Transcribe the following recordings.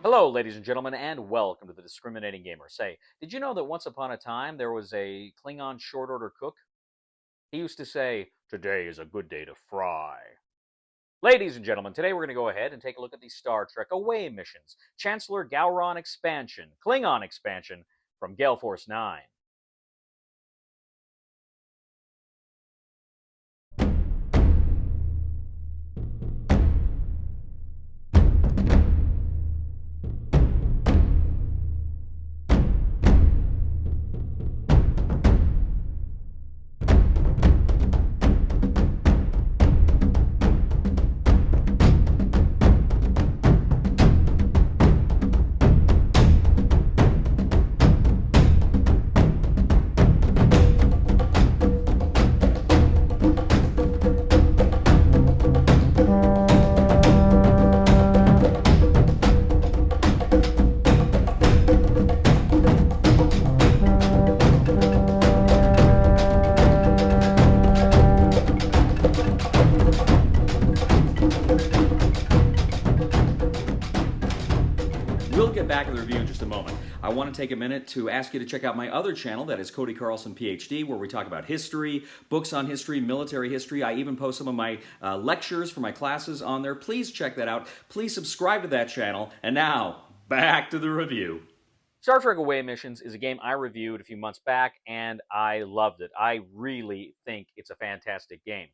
Hello, ladies and gentlemen, and welcome to the Discriminating Gamer. Say, did you know that once upon a time there was a Klingon short order cook? He used to say, "Today is a good day to fry." Ladies and gentlemen, today we're going to go ahead and take a look at the Star Trek Away missions, Chancellor Gowron expansion, Klingon expansion from Gale Force 9. We'll get back to the review in just a moment. I want to take a minute to ask you to check out my other channel, that is Cody Carlson, PhD, where we talk about history, books on history, military history. I even post some of my lectures for my classes on there. Please check that out. Please subscribe to that channel. And now, back to the review. Star Trek Away Missions is a game I reviewed a few months back, and I loved it. I really think it's a fantastic game.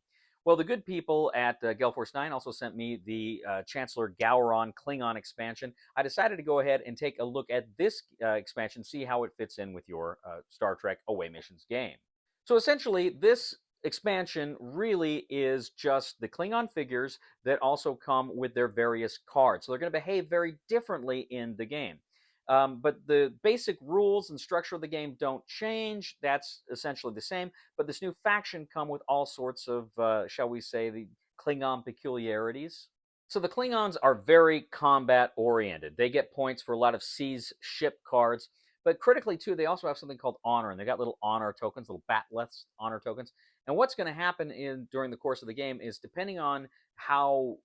Well, the good people at Gale Force 9 also sent me the Chancellor Gowron Klingon expansion. I decided to go ahead and take a look at this expansion, see how it fits in with your Star Trek Away Missions game. So essentially, this expansion really is just the Klingon figures that also come with their various cards. So they're going to behave very differently in the game. But the basic rules and structure of the game don't change. That's essentially the same. But this new faction come with all sorts of, shall we say, the Klingon peculiarities. So the Klingons are very combat-oriented. They get points for a lot of seize ship cards. But critically, too, they also have something called honor. And they got little honor tokens, little batleths honor tokens. And what's going to happen during the course of the game is, depending on how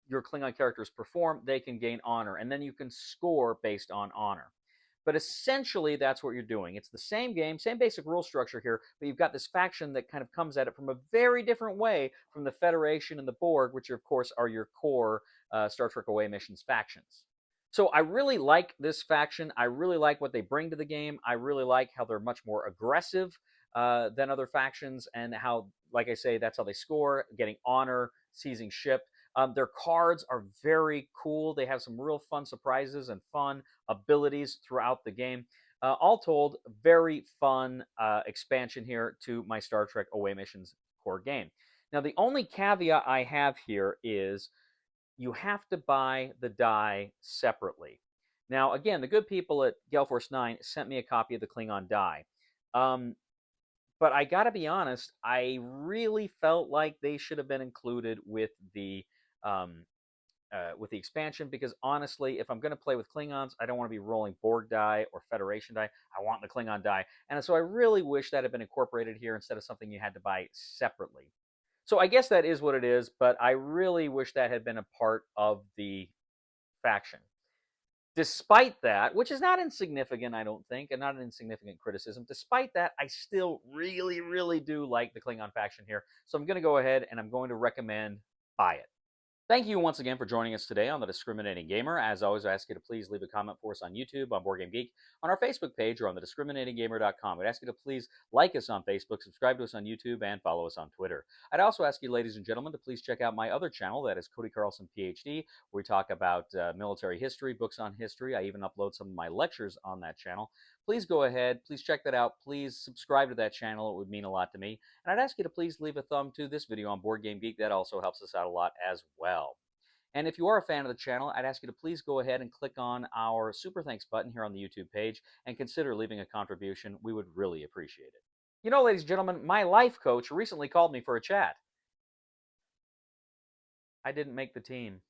your Klingon characters perform, they can gain honor, and then you can score based on honor. But essentially, that's what you're doing. It's the same game, same basic rule structure here, but you've got this faction that kind of comes at it from a very different way from the Federation and the Borg, which, of course, are your core Star Trek Away Missions factions. So I really like this faction. I really like what they bring to the game. I really like how they're much more aggressive than other factions, and how, like I say, that's how they score, getting honor, seizing ship. Their cards are very cool. They have some real fun surprises and fun abilities throughout the game. All told, very fun expansion here to my Star Trek Away Missions core game. Now, the only caveat I have here is you have to buy the die separately. Now, again, the good people at Gale Force 9 sent me a copy of the Klingon die. But I got to be honest, I really felt like they should have been included with the expansion, because honestly, if I'm going to play with Klingons, I don't want to be rolling Borg die or Federation die. I want the Klingon die. And so I really wish that had been incorporated here instead of something you had to buy separately. So I guess that is what it is, but I really wish that had been a part of the faction. Despite that, which is not insignificant, I don't think, and not an insignificant criticism, despite that, I still really, really do like the Klingon faction here. So I'm going to go ahead and I'm going to recommend buy it. Thank you once again for joining us today on The Discriminating Gamer. As always, I ask you to please leave a comment for us on YouTube, on Board Game Geek, on our Facebook page, or on thediscriminatinggamer.com. I'd ask you to please like us on Facebook, subscribe to us on YouTube, and follow us on Twitter. I'd also ask you, ladies and gentlemen, to please check out my other channel, that is Cody Carlson, PhD, where we talk about military history, books on history. I even upload some of my lectures on that channel. Please go ahead, please check that out, please subscribe to that channel. It would mean a lot to me. And I'd ask you to please leave a thumb to this video on Board Game Geek. That also helps us out a lot as well. And if you are a fan of the channel, I'd ask you to please go ahead and click on our Super Thanks button here on the YouTube page and consider leaving a contribution. We would really appreciate it. You know, ladies and gentlemen, my life coach recently called me for a chat. I didn't make the team.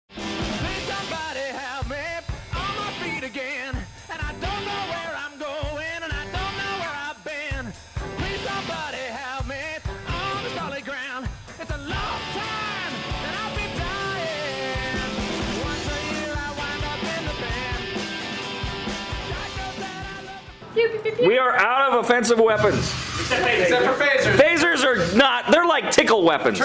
Please somebody help me on my feet again, and I don't know where I'm going, and I don't know where I've been. Please somebody help me on the solid ground. It's a long time, and I'll be dying. Once a year I wind up in the bed. We are out of offensive weapons. Except for phasers. Phasers are not, they're like tickle weapons.